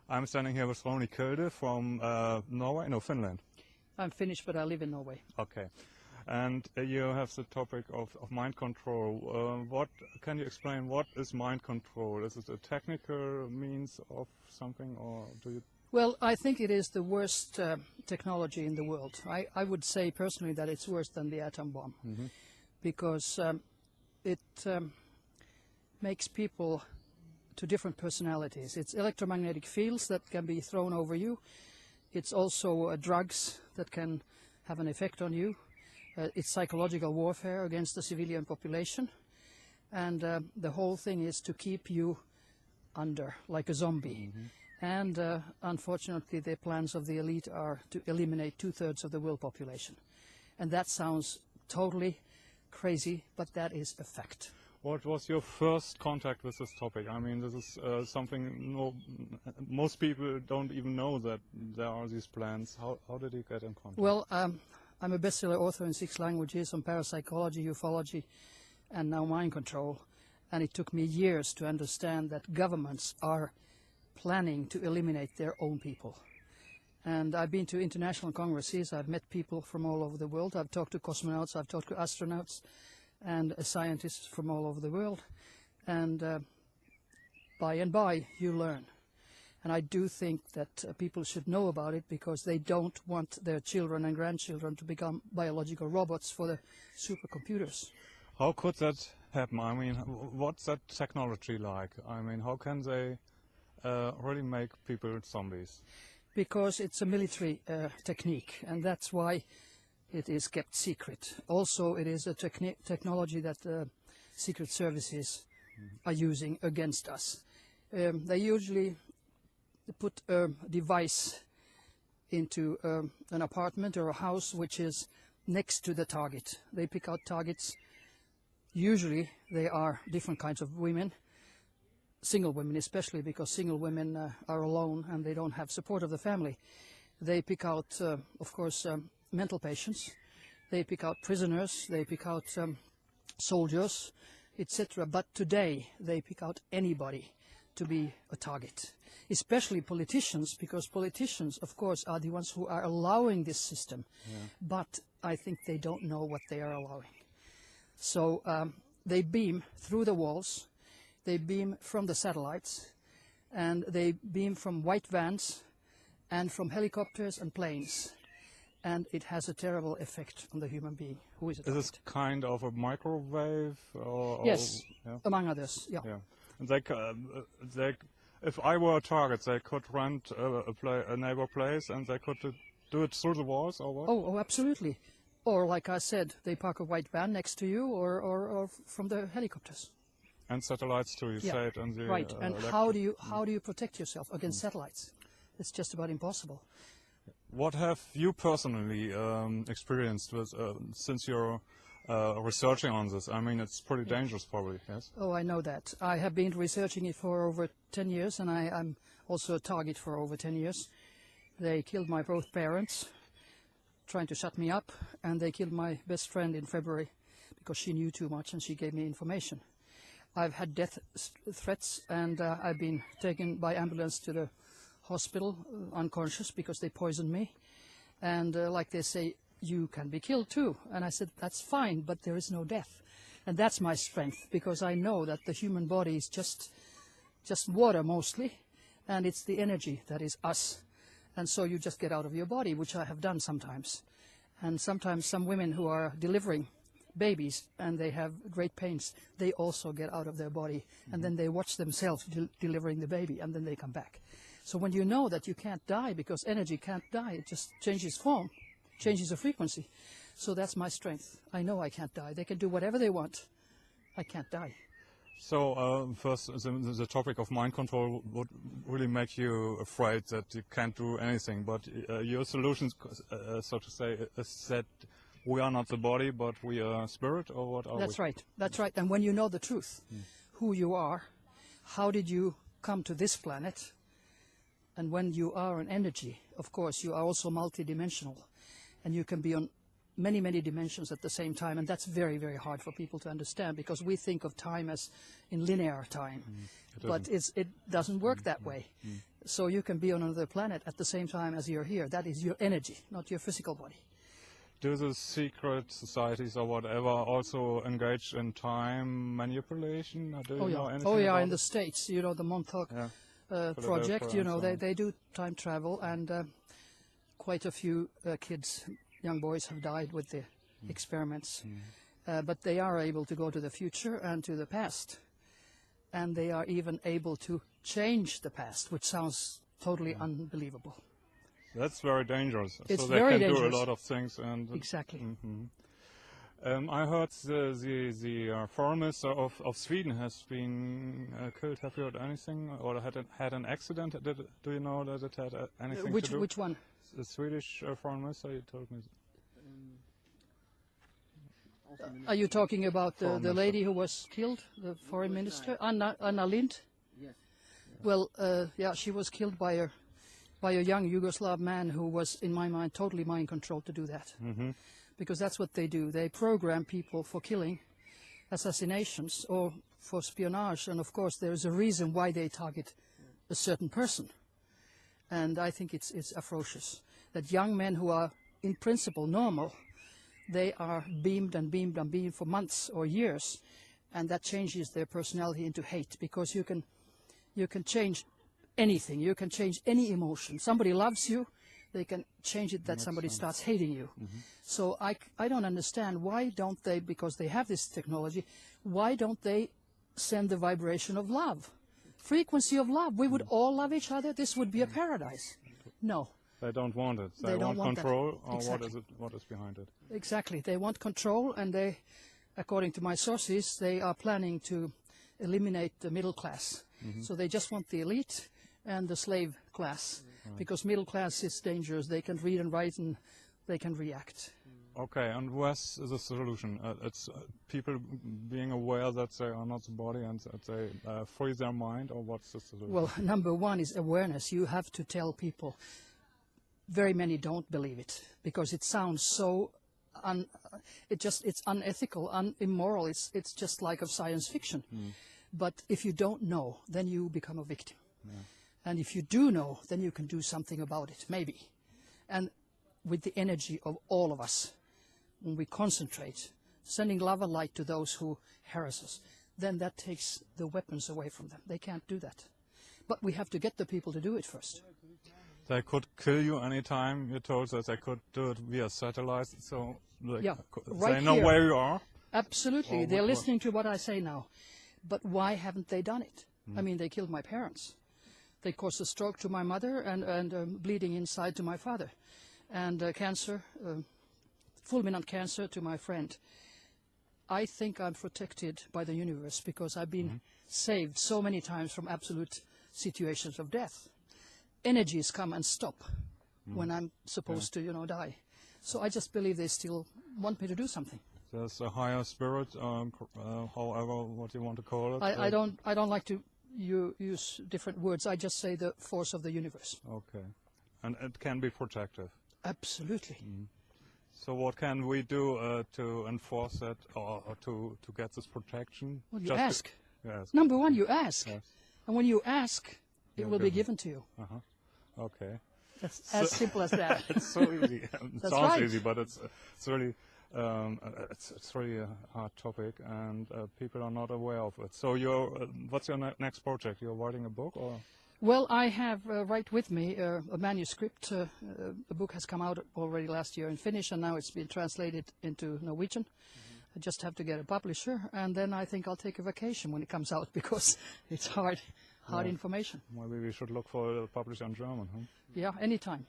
I'm standing here with Rauni Kilde from Norway, no, Finland. I'm Finnish, but I live in Norway. Okay. And you have the topic of mind control. What can you explain? What is mind control? Is it a technical means of something, or do you? Well, I think it is the worst technology in the world. I would say personally that it's worse than the atom bomb, because it makes people to different personalities. It's electromagnetic fields that can be thrown over you. It's also drugs that can have an effect on you. It's psychological warfare against the civilian population. And the whole thing is to keep you under, like a zombie. And unfortunately, the plans of the elite are to eliminate 2/3 of the world population. And that sounds totally crazy, but that is a fact. What was your first contact with this topic? I mean, this is something most people don't even know that there are these plans. How did you get in contact? Well, I'm a bestseller author in 6 languages on parapsychology, ufology, and now mind control. And it took me years to understand that governments are planning to eliminate their own people. And I've been to international congresses. I've met people from all over the world. I've talked to cosmonauts. I've talked to astronauts and scientists from all over the world. And by and by, you learn. And I do think that people should know about it, because they don't want their children and grandchildren to become biological robots for the supercomputers. How could that happen? I mean, what's that technology like? I mean, how can they really make people zombies? Because it's a military technique, and that's why it is kept secret. Also, it is a technology that secret services are using against us. They usually put a device into an apartment or a house which is next to the target. They pick out targets. Usually they are different kinds of women, single women especially, because single women are alone and they don't have support of the family. They pick out, of course, mental patients. They pick out prisoners. They pick out soldiers, etc. But today they pick out anybody to be a target, especially politicians, because politicians, of course, are the ones who are allowing this system. But I think they don't know what they are allowing. So they beam through the walls, they beam from the satellites, and they beam from white vans and from helicopters and planes. And it has a terrible effect on the human being who is a target. Is this kind of a microwave? Yes, yeah? Among others, yeah. And if I were a target, they could rent a neighbor place, and they could do it through the walls, or what? Oh, absolutely. Or, like I said, they park a white van next to you, or from the helicopters. And satellites too, you said. And the, right. And how do you protect yourself against satellites? It's just about impossible. What have you personally experienced with since you're researching on this? I mean, it's pretty dangerous, probably, yes? Oh, I know that. I have been researching it for over 10 years, and I'm also a target for over 10 years. They killed my both parents, trying to shut me up, and they killed my best friend in February because she knew too much and she gave me information. I've had death threats, and I've been taken by ambulance to the hospital unconscious because they poisoned me. And like they say, you can be killed too. And I said, that's fine, but there is no death. And that's my strength, because I know that the human body is just water mostly, and it's the energy that is us. And so you just get out of your body, which I have done sometimes. And sometimes some women who are delivering babies and they have great pains, they also get out of their body, and then they watch themselves delivering the baby, and then they come back. So when you know that you can't die, because energy can't die, it just changes form, changes the frequency. So that's my strength. I know I can't die. They can do whatever they want. I can't die. So first, the topic of mind control would really make you afraid that you can't do anything. But your solution, so to say, is that we are not the body, but we are spirit, or what are we? That's right. That's right. And when you know the truth, who you are, how did you come to this planet, and when you are an energy, of course, you are also multidimensional, and you can be on many, many dimensions at the same time, and that's very, very hard for people to understand, because we think of time as in linear time, but it doesn't work that way. So you can be on another planet at the same time as you're here. That is your energy, not your physical body. Do the secret societies or whatever also engage in time manipulation? Or do you know anything about in the States, you know, the Montauk project, you know, they do time travel, and quite a few kids, young boys, have died with the experiments. But they are able to go to the future and to the past, and they are even able to change the past, which sounds totally unbelievable. That's very dangerous. It's so they very can dangerous. do a lot of things. And Exactly. I heard the foreign minister of Sweden has been killed. Have you heard anything, or had an accident? Do you know that it had anything to do? Which one? The Swedish foreign minister, you told me. Are you talking about the lady who was killed, the foreign minister, Anna Lindh? Yes. Well, yeah, she was killed by a young Yugoslav man who was, in my mind, totally mind controlled to do that. Because that's what they do. They program people for killing, assassinations, or for espionage. And of course, there is a reason why they target a certain person. And I think it's atrocious that young men who are, in principle, normal, they are beamed and beamed and beamed for months or years, and that changes their personality into hate, because you can change anything. You can change any emotion. Somebody loves you, they can change it that somebody starts hating you. So I don't understand, why don't they, because they have this technology, why don't they send the vibration of love? Frequency of love. We would all love each other. This would be a paradise. No. They don't want it. They don't want control, that. or Exactly. what is behind it? Exactly. They want control, and they, according to my sources, they are planning to eliminate the middle class. So they just want the elite and the slave class, because middle class is dangerous. They can read and write, and they can react. Okay, and what's the solution? It's people being aware that they are not the body, and that they free their mind, or what's the solution? Well, number one is awareness. You have to tell people. Very many don't believe it, because it sounds so it's unethical, immoral. It's just like of science fiction. But if you don't know, then you become a victim. And if you do know, then you can do something about it, maybe. And with the energy of all of us, when we concentrate, sending love and light to those who harass us, then that takes the weapons away from them. They can't do that. But we have to get the people to do it first. They could kill you anytime. You told us they could do it via satellite, so Yeah, they know where you are. Absolutely. They're listening to what I say now. But why haven't they done it? I mean, they killed my parents. They caused a stroke to my mother, and bleeding inside to my father. And cancer, fulminant cancer to my friend. I think I'm protected by the universe, because I've been saved so many times from absolute situations of death. Energies come and stop when I'm supposed to, die. So I just believe they still want me to do something. There's a higher spirit, however, what you want to call it. I don't like to use different words. I just say the force of the universe. Okay, and it can be protective. Absolutely. So what can we do to enforce that, or to get this protection? Well, you ask. Yes. Number one, you ask. Yes. And when you ask, it will be given to you. Okay. That's as simple as that. It's so easy. It That's sounds right. easy, but it's really it's really a hard topic, and people are not aware of it. So what's your next project? You're writing a book, or? Well, I have right with me a manuscript. The book has come out already last year in Finnish, and now it's been translated into Norwegian. I just have to get a publisher, and then I think I'll take a vacation when it comes out, because it's hard information. Maybe we should look for a publisher in German, huh? Yeah, anytime.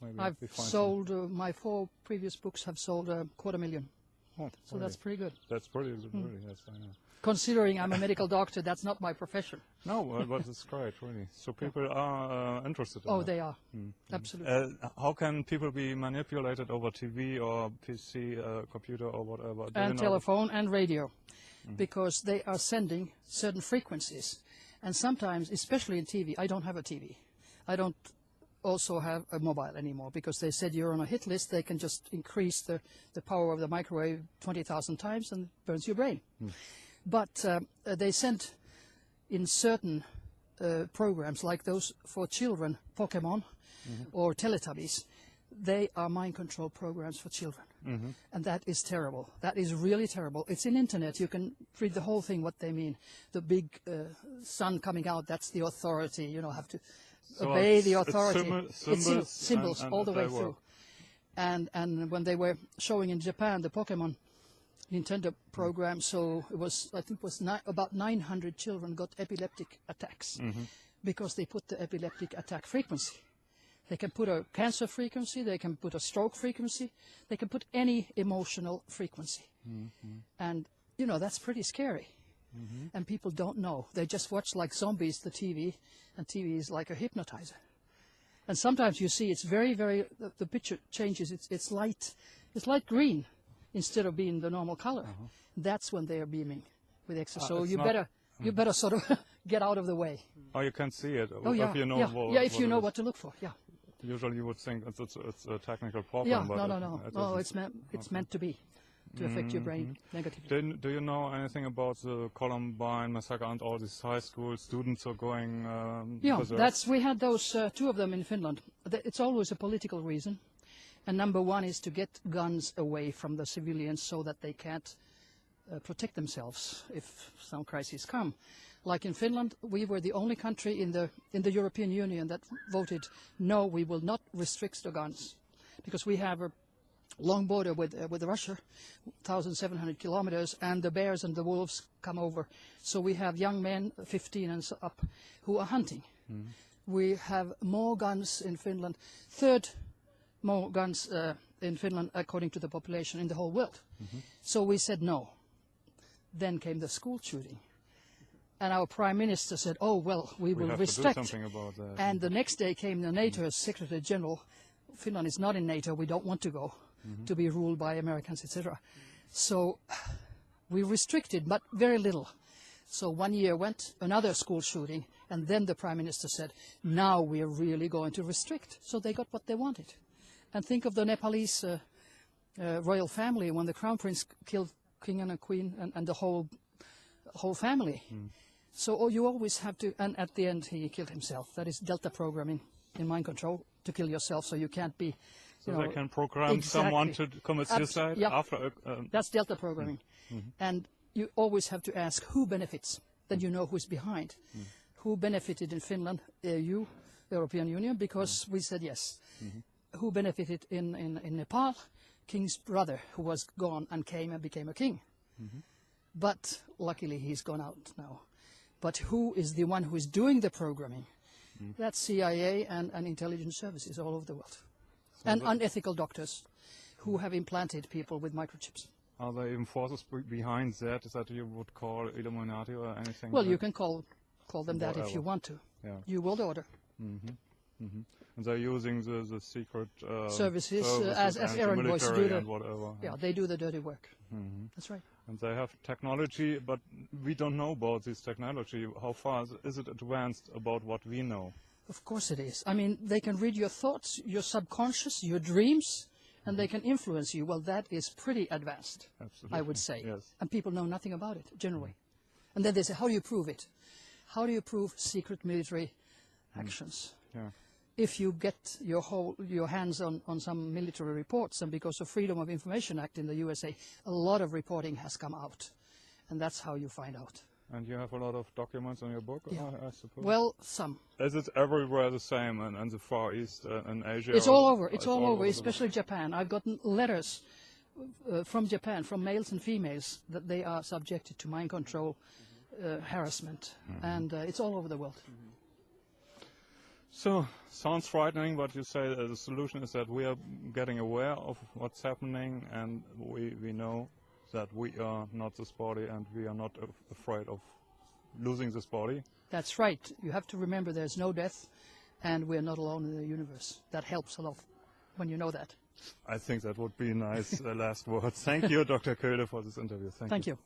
Maybe I've we find sold, my 4 previous books have sold 250,000. Oh, So that's pretty good. That's pretty, really, yes, I know. Considering I'm a medical doctor, that's not my profession. No, but it's great, really. So people are interested in Oh, it. they are. Absolutely. How can people be manipulated over TV or PC, computer or whatever? Do you And know? telephone and radio, because they are sending certain frequencies. And sometimes, especially in TV, I don't have a TV. I don't also have a mobile anymore, because they said you're on a hit list. They can just increase the power of the microwave 20,000 times and burns your brain. But they sent in certain programs like those for children, Pokemon or Teletubbies, they are mind control programs for children. And that is terrible. That is really terrible. It's in internet. You can read the whole thing, what they mean. The big sun coming out, that's the authority. You know, have to obey the authority. It's symbols and all the way through. And when they were showing in Japan the Pokemon Nintendo program, so it was, I think it was about 900 children got epileptic attacks because they put the epileptic attack frequency. They can put a cancer frequency, they can put a stroke frequency, they can put any emotional frequency. And, you know, that's pretty scary. And people don't know. They just watch like zombies, the TV, and TV is like a hypnotizer. And sometimes you see it's very, very, the picture changes, it's light green instead of being the normal color. That's when they are beaming with X-ray. So you better sort of get out of the way. Oh, you can see it. Oh, yeah, if you know if you know what to look for, yeah. Usually you would think it's a technical problem. Yeah, but no, it's meant to be, to affect your brain negatively. Do you know anything about the Columbine massacre and all these high school students are going? We had those two of them in Finland. It's always a political reason, and number one is to get guns away from the civilians so that they can't protect themselves if some crises come. Like in Finland, we were the only country in the European Union that voted no, we will not restrict the guns, because we have a long border with Russia, 1,700 kilometers, and the bears and the wolves come over. So we have young men, 15 and so up, who are hunting. We have more guns in Finland, third more guns in Finland according to the population in the whole world. So we said no. Then came the school shooting. And our Prime Minister said, oh, well, we will restrict. To do something about that. And the next day came the NATO Secretary General. Finland is not in NATO. We don't want to go to be ruled by Americans, etc. So we restricted, but very little. So 1 year went, another school shooting, and then the Prime Minister said, now we are really going to restrict. So they got what they wanted. And think of the Nepalese royal family when the Crown Prince killed King and a Queen and the whole family. So you always have to, and at the end he killed himself. That is Delta programming in mind control, to kill yourself so you can't be, So they can program someone to commit suicide after that's Delta programming. And you always have to ask who benefits, then you know who's behind. Who benefited in Finland, EU, European Union, because we said yes. Who benefited in Nepal? King's brother, who was gone and came and became a king. But luckily he's gone out now. But who is the one who is doing the programming? That's CIA and intelligence services all over the world. So and unethical doctors who have implanted people with microchips. Are there even forces behind that you would call Illuminati or anything? Well, you can call them that if you want to. Yeah. You world order. And they're using the secret services as errand boys do whatever. Yeah, they do the dirty work. That's right. And they have technology, but we don't know about this technology. How far is it advanced about what we know? Of course it is. I mean, they can read your thoughts, your subconscious, your dreams, and they can influence you. Well, that is pretty advanced, absolutely, I would say. Yes. And people know nothing about it, generally. And then they say, how do you prove it? How do you prove secret military actions? Yeah. If you get your hands on some military reports, and because of Freedom of Information Act in the USA, a lot of reporting has come out, and that's how you find out. And you have a lot of documents on your book, I suppose? Well, some. Is it everywhere the same in the Far East and Asia? It's all over. It's all over, especially Japan. I've gotten letters from Japan, from males and females, that they are subjected to mind control harassment, and it's all over the world. So, sounds frightening, but you say the solution is that we are getting aware of what's happening, and we know that we are not this body, and we are not afraid of losing this body. That's right. You have to remember there's no death, and we're not alone in the universe. That helps a lot when you know that. I think that would be a nice last word. Thank you, Dr. Kilde, for this interview. Thank you.